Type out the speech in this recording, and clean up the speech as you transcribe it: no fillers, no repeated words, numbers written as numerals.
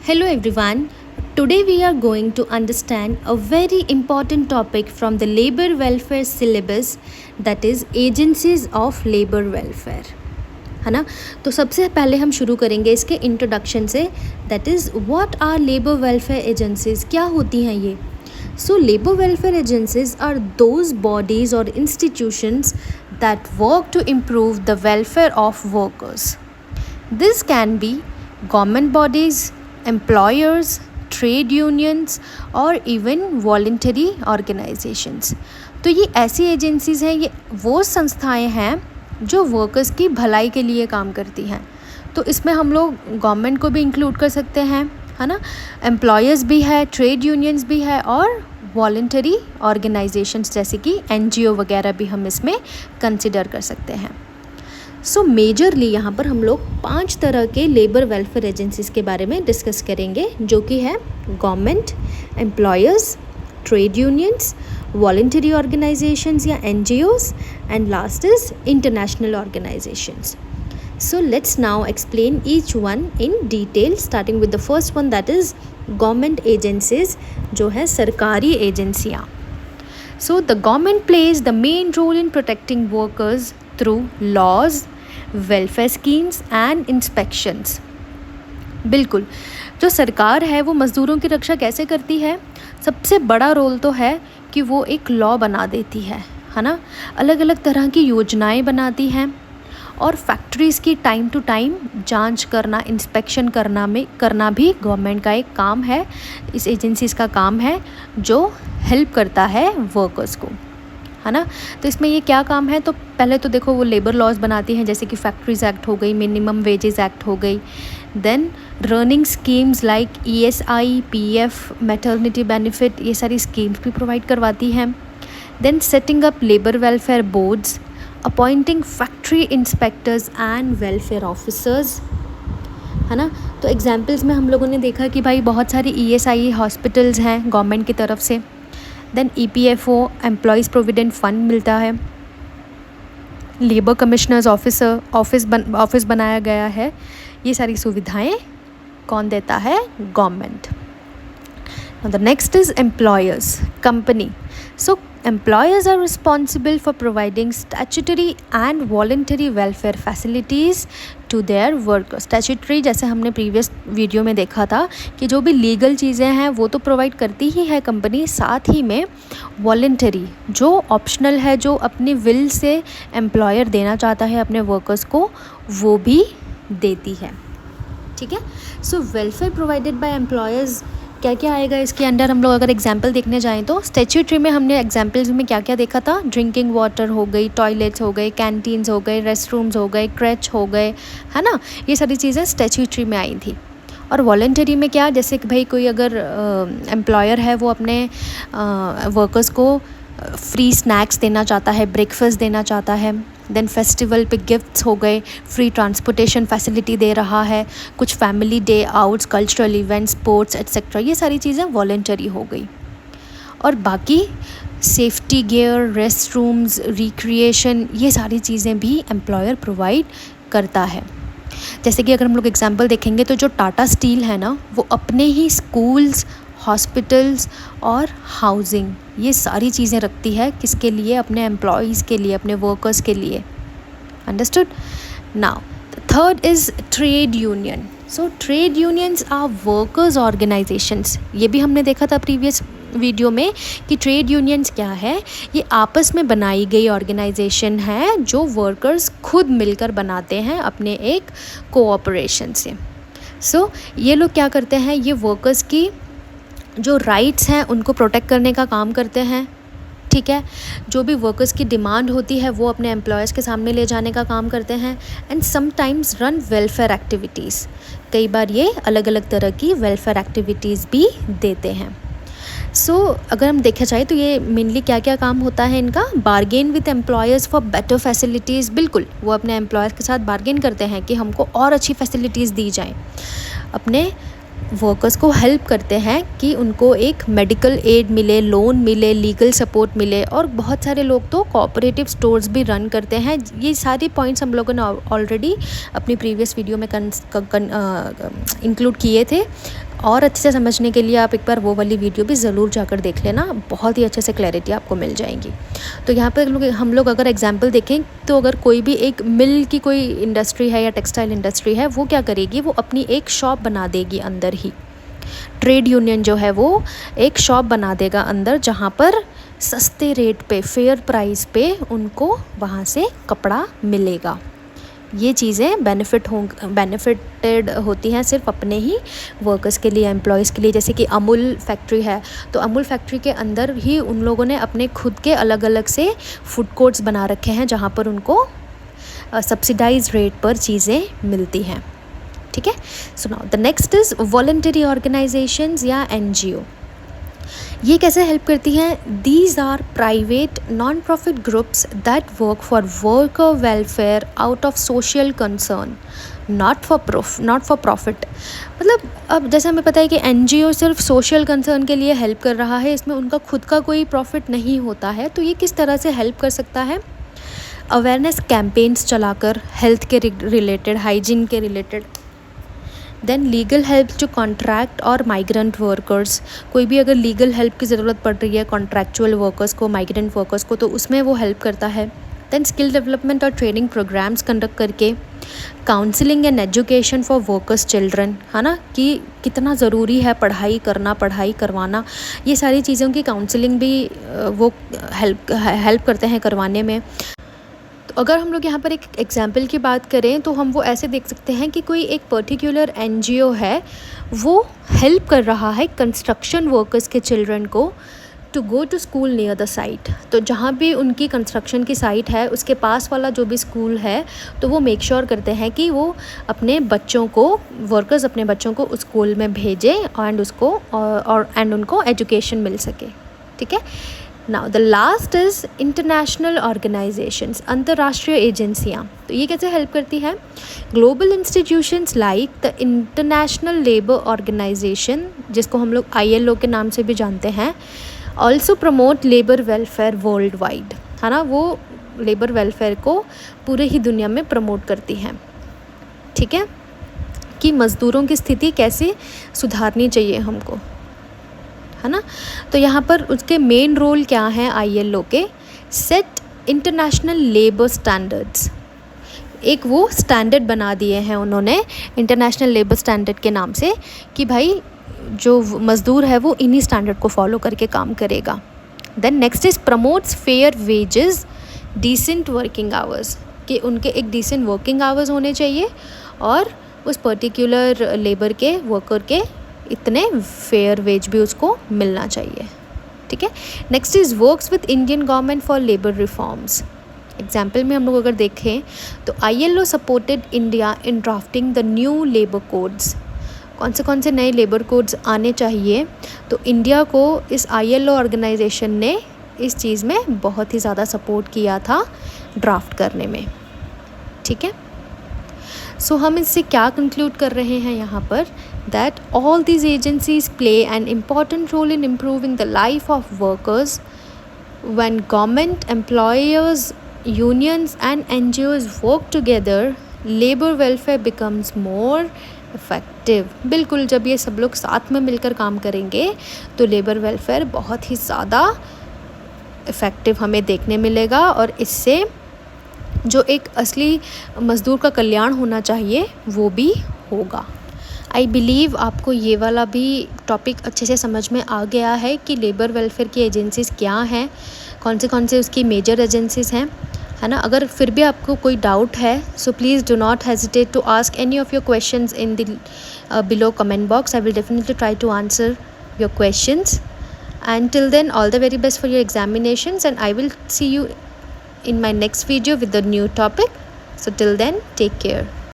Hello everyone. Today we are going to understand a very important topic from the labor welfare syllabus, that is agencies of labor welfare. है ना। तो सबसे पहले हम शुरू करेंगे इसके इंट्रोडक्शन से, that is what are labour welfare agencies, क्या होती हैं ये। So labour welfare agencies are those bodies और institutions that work to improve the welfare of workers. This can be government bodies, employers, trade unions or even voluntary organizations. तो ये ऐसी agencies हैं, ये वो संस्थाएं हैं जो वर्कर्स की भलाई के लिए काम करती हैं. तो इसमें हम लोग गवर्नमेंट को भी इंक्लूड कर सकते हैं, है ना. एम्प्लॉयर्स भी है, ट्रेड यूनियंस भी है और वॉलंटरी ऑर्गेनाइजेशंस जैसे कि NGO वगैरह भी हम इसमें कंसिडर कर सकते हैं. सो मेजरली यहाँ पर हम लोग 5 तरह के लेबर वेलफेयर एजेंसीज़ के बारे में डिस्कस करेंगे, जो कि है government, employers, trade unions, voluntary organisations या NGOs, and last is international organisations. So let's now explain each one in detail, starting with the first one, that is government agencies, जो है सरकारी एजेंसियाँ. So the government plays the main role in protecting workers through laws, welfare schemes and inspections. बिल्कुल, जो सरकार है वो मज़दूरों की रक्षा कैसे करती है? सबसे बड़ा रोल तो है कि वो एक लॉ बना देती है ना. अलग अलग तरह की योजनाएं बनाती हैं और फैक्ट्रीज़ की टाइम टू टाइम जांच करना, इंस्पेक्शन करना भी गवर्नमेंट का एक काम है. इस एजेंसीज़ का काम है जो हेल्प करता है वर्कर्स को, है ना. तो इसमें ये क्या काम है? तो पहले तो देखो, वो लेबर लॉज बनाती हैं, जैसे कि फैक्ट्रीज एक्ट हो गई, मिनिमम वेजेस एक्ट हो गई. Then running schemes like ESI, PF, maternity benefit, ये सारी स्कीम्स भी प्रोवाइड करवाती हैं. Then setting up labour welfare boards, appointing factory inspectors and welfare officers, है ना. तो एग्जाम्पल्स में हम लोगों ने देखा कि भाई बहुत सारी ESI हॉस्पिटल्स हैं गवर्नमेंट की तरफ से. Then EPFO, employees provident fund मिलता है. लेबर कमिश्नर्स ऑफिस बनाया गया है. ये सारी सुविधाएं कौन देता है? Government. The next is employers, company. So employers are responsible for providing statutory and voluntary welfare facilities to their workers. statutory जैसे हमने प्रीवियस वीडियो में देखा था कि जो भी लीगल चीज़ें हैं वो तो प्रोवाइड करती ही है कंपनी, साथ ही में वॉलंटरी जो ऑप्शनल है, जो अपनी विल से एम्प्लॉयर देना चाहता है अपने वर्कर्स को, वो भी देती है. ठीक है. सो वेलफेयर प्रोवाइडेड बाय एम्प्लॉयर्स क्या क्या आएगा इसके अंडर? हम लोग अगर एग्जाम्पल देखने जाएँ तो स्टैट्यूटरी में हमने एग्जाम्पल्स में क्या क्या देखा था? ड्रिंकिंग वाटर हो गई, टॉयलेट्स हो गए, कैंटीन्स हो गए, रेस्ट रूम्स हो गए, क्रैच हो गए, है ना. ये सारी चीज़ें स्टैट्यूटरी में आई थी. और वॉलंटरी में क्या? जैसे कि भाई कोई अगर एम्प्लॉयर है वो अपने वर्कर्स को फ्री स्नैक्स देना चाहता है, ब्रेकफास्ट देना चाहता है. देन फेस्टिवल पे गिफ्ट्स हो गए, फ्री ट्रांसपोर्टेशन फैसिलिटी दे रहा है, कुछ family day outs, cultural events, sports etcetera, ये सारी चीज़ें वॉलंटरी हो गई. और बाकी safety gear, rest rooms, recreation, ये सारी चीज़ें भी एम्प्लॉयर प्रोवाइड करता है. जैसे कि अगर हम लोग एग्जांपल देखेंगे तो जो टाटा स्टील है ना, वो अपने ही स्कूल्स, हॉस्पिटल्स और हाउसिंग, ये सारी चीज़ें रखती है. किसके लिए? अपने एम्प्लॉयज़ के लिए, अपने वर्कर्स के लिए. Understood. Now the third is trade union. So trade unions are workers organisations. ये भी हमने देखा था प्रीवियस वीडियो में कि ट्रेड यूनियंस क्या है. ये आपस में बनाई गई ऑर्गेनाइजेशन है जो वर्कर्स खुद मिलकर बनाते हैं अपने एक कोऑपरेशन से. सो ये लोग क्या करते हैं? ये वर्कर्स की जो राइट्स हैं उनको प्रोटेक्ट करने का काम करते हैं. ठीक है. जो भी वर्कर्स की डिमांड होती है वो अपने एम्प्लॉयर्स के सामने ले जाने का काम करते हैं. And sometimes run welfare activities. कई बार ये अलग अलग तरह की वेलफेयर एक्टिविटीज़ भी देते हैं. सो अगर हम देखा जाए तो ये मेनली क्या क्या काम होता है इनका? Bargain with employers for better facilities. बिल्कुल, वो अपने एम्प्लॉयर्स के साथ बार्गेन करते हैं कि हमको और अच्छी फैसिलिटीज़ दी जाएँ. अपने वर्कर्स को हेल्प करते हैं कि उनको एक मेडिकल एड मिले, लोन मिले, लीगल सपोर्ट मिले. और बहुत सारे लोग तो कोऑपरेटिव स्टोर्स भी रन करते हैं. ये सारे पॉइंट्स हम लोगों ने ऑलरेडी अपनी प्रीवियस वीडियो में इंक्लूड किए थे. और अच्छे से समझने के लिए आप एक बार वो वाली वीडियो भी ज़रूर जाकर देख लेना, बहुत ही अच्छे से क्लैरिटी आपको मिल जाएगी। तो यहाँ पर हम लोग अगर एग्जांपल देखें तो अगर कोई भी एक मिल की कोई इंडस्ट्री है या टेक्सटाइल इंडस्ट्री है, वो क्या करेगी, वो अपनी एक शॉप बना देगी अंदर ही। ट्रेड यूनियन जो है वो एक शॉप बना देगा अंदर, जहाँ पर सस्ते रेट पे, फेयर प्राइस पे उनको वहाँ से कपड़ा मिलेगा। ये चीज़ें बेनिफिटेड होती हैं सिर्फ अपने ही वर्कर्स के लिए, एम्प्लॉयज़ के लिए। जैसे कि अमूल फैक्ट्री है, तो अमूल फैक्ट्री के अंदर ही उन लोगों ने अपने खुद के अलग अलग से फूड कोर्ट्स बना रखे हैं, जहाँ पर उनको सब्सिडाइज रेट पर चीज़ें मिलती हैं। ठीक है। So now the next is voluntary organisations या NGO। ये कैसे हेल्प करती हैं? These are private non profit groups that work for worker welfare out of social concern, not for profit. मतलब अब जैसे हमें पता है कि NGO सिर्फ सोशल कंसर्न के लिए हेल्प कर रहा है, इसमें उनका खुद का कोई प्रॉफिट नहीं होता है। तो ये किस तरह से हेल्प कर सकता है? अवेयरनेस कैंपेन्स चलाकर, हेल्थ के रिलेटेड, हाइजीन के related. Then legal help to contract और माइग्रेंट वर्कर्स, कोई भी अगर लीगल हेल्प की ज़रूरत पड़ रही है कॉन्ट्रैक्चुअल वर्कर्स को, माइग्रेंट वर्कर्स को, तो उसमें वो हेल्प करता है। देन स्किल डेवलपमेंट और ट्रेनिंग प्रोग्राम्स कंडक्ट करके, counselling and education for workers children, है ना, कि कितना ज़रूरी है पढ़ाई करना, पढ़ाई करवाना। ये सारी चीज़ों की काउंसलिंग भी वो हेल्प करते हैं करवाने में। तो अगर हम लोग यहाँ पर एक एग्जाम्पल की बात करें तो हम वो ऐसे देख सकते हैं कि कोई एक पर्टिकुलर NGO है, वो हेल्प कर रहा है कंस्ट्रक्शन वर्कर्स के चिल्ड्रन को to go to school near the site. तो जहाँ भी उनकी कंस्ट्रक्शन की साइट है, उसके पास वाला जो भी स्कूल है, तो वो मेक श्योर करते हैं कि वो अपने बच्चों को, वर्कर्स अपने बच्चों को उस स्कूल में भेजें एंड उनको एजुकेशन मिल सके। ठीक है। Now the last is international organisations, अंतर्राष्ट्रीय एजेंसियाँ। तो ये कैसे हेल्प करती है? Global institutions like the international labour organisation, जिसको हम लोग ILO के नाम से भी जानते हैं, also promote labour welfare world wide, है ना, वो लेबर वेलफेयर को पूरे ही दुनिया में प्रमोट करती हैं। ठीक है, कि मज़दूरों की स्थिति कैसे सुधारनी चाहिए हमको, है ना। तो यहाँ पर उसके मेन रोल क्या हैं ILO के? Set international labour standards. एक वो स्टैंडर्ड बना दिए हैं उन्होंने इंटरनेशनल लेबर स्टैंडर्ड के नाम से, कि भाई जो मज़दूर है वो इन्हीं स्टैंडर्ड को फॉलो करके काम करेगा। Then next is promotes fair wages, decent working hours, कि उनके एक डिसेंट वर्किंग आवर्स होने चाहिए और उस पर्टिकुलर लेबर के, वर्कर के इतने फेयर वेज भी उसको मिलना चाहिए। ठीक है। Next is works with Indian government for labour reforms. Example में हम लोग अगर देखें तो ILO supported India in drafting the new labour codes. कौन से नए लेबर कोड्स आने चाहिए, तो इंडिया को इस ILO ऑर्गेनाइजेशन ने इस चीज़ में बहुत ही ज़्यादा सपोर्ट किया था ड्राफ्ट करने में। ठीक है। सो हम इससे क्या कंक्लूड कर रहे हैं यहाँ पर? That all these agencies play an important role in improving the life of workers. When government, employers, unions and NGOs work together, labour welfare becomes more effective. बिल्कुल, जब ये सब लोग साथ में मिलकर काम करेंगे तो लेबर वेलफेयर बहुत ही ज़्यादा इफ़ेक्टिव हमें देखने मिलेगा, और इससे जो एक असली मज़दूर का कल्याण होना चाहिए वो भी होगा। आई बिलीव आपको ये वाला भी टॉपिक अच्छे से समझ में आ गया है कि लेबर वेलफेयर की एजेंसीज़ क्या हैं, कौन से उसकी मेजर एजेंसीज़ हैं, है ना। अगर फिर भी आपको कोई डाउट है, so please do not hesitate to ask any of your questions in the below comment box. I will definitely try to answer your questions. Until then, all the very best for your examinations, and I will see you in my next video with a new topic. So till then, take care.